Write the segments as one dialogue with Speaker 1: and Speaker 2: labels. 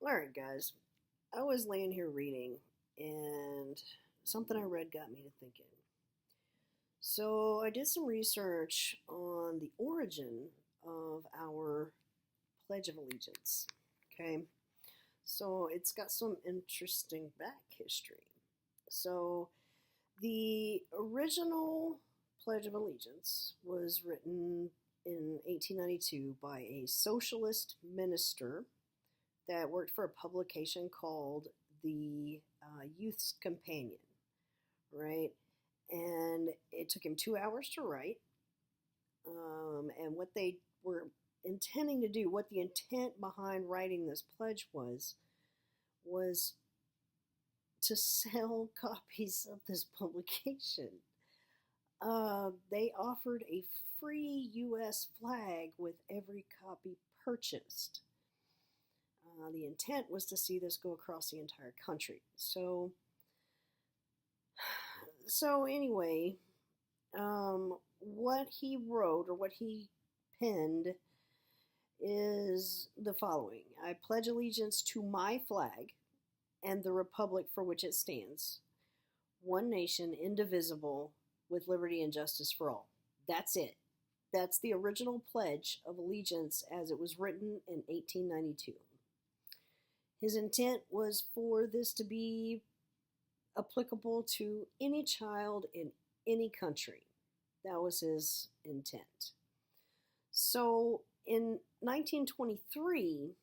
Speaker 1: Alright, guys. I was laying here reading, and something I read got me to thinking. So, I did some research on the origin of our Pledge of Allegiance. Okay? So, it's got some interesting back history. So, the original Pledge of Allegiance was written in 1892 by a socialist minister that worked for a publication called the Youth's Companion, right? And it took him 2 hours to write. And what they were intending to do, what the intent behind writing this pledge was to sell copies of this publication. They offered a free U.S. flag with every copy purchased. The intent was to see this go across the entire country. So anyway, what he wrote or what he penned is the following: I pledge allegiance to my flag and the republic for which it stands, one nation, indivisible, with liberty and justice for all. That's it. That's the original Pledge of Allegiance as it was written in 1892. His intent was for this to be applicable to any child in any country. That was his intent. So in 1923,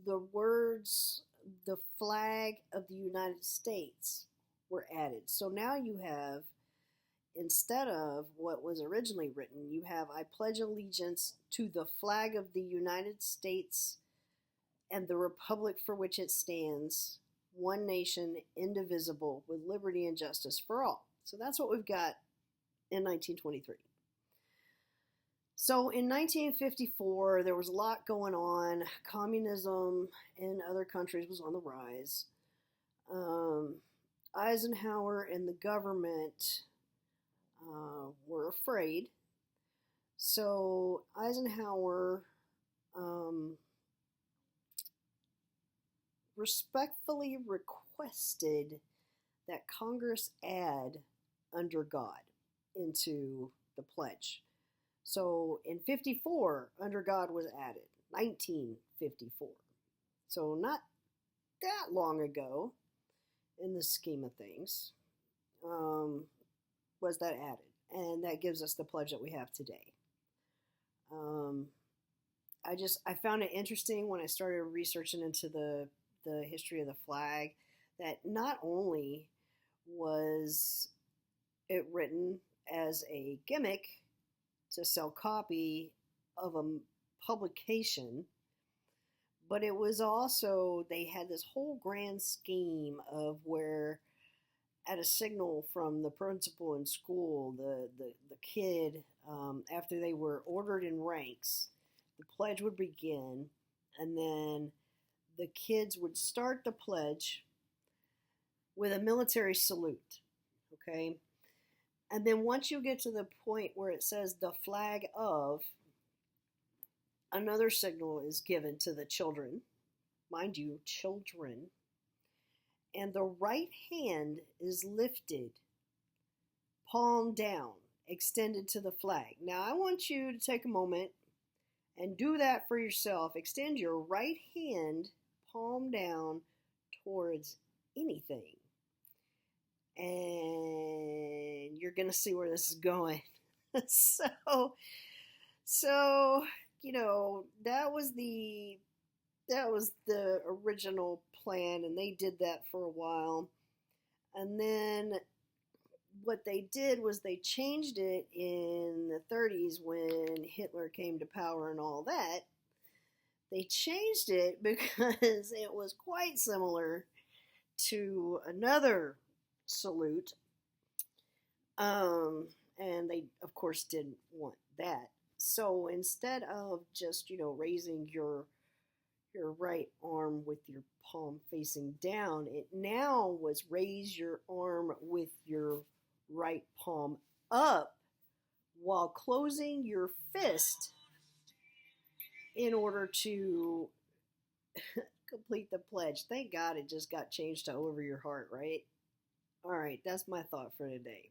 Speaker 1: the words, the flag of the United States, were added. So now you have, instead of what was originally written, you have I pledge allegiance to the flag of the United States and the republic for which it stands, one nation, indivisible, with liberty and justice for all. So that's what we've got in 1923. So in 1954, there was a lot going on. Communism in other countries was on the rise. Eisenhower and the government were afraid. So Eisenhower respectfully requested that Congress add under God into the pledge. So in 54, under God was added, 1954. So not that long ago in the scheme of things was that added. And that gives us the pledge that we have today. I found it interesting when I started researching into the history of the flag that not only was it written as a gimmick to sell copy of a publication, but it was also, they had this whole grand scheme of where at a signal from the principal in school, the kid, after they were ordered in ranks, the pledge would begin, and then the kids would start the pledge with a military salute, okay? And then once you get to the point where it says the flag of, another signal is given to the children, mind you, children, and the right hand is lifted, palm down, extended to the flag. Now I want you to take a moment and do that for yourself. Extend your right hand, palm down, towards anything. And you're going to see where this is going. so, that was the original plan, and they did that for a while. And then what they did was they changed it in the 30s when Hitler came to power and all that. They changed it because it was quite similar to another salute. And they, of course, didn't want that. So instead of just, raising your right arm with your palm facing down, it now was raise your arm with your right palm up while closing your fist in order to complete the pledge. Thank God it just got changed to over your heart, right? All right, that's my thought for today.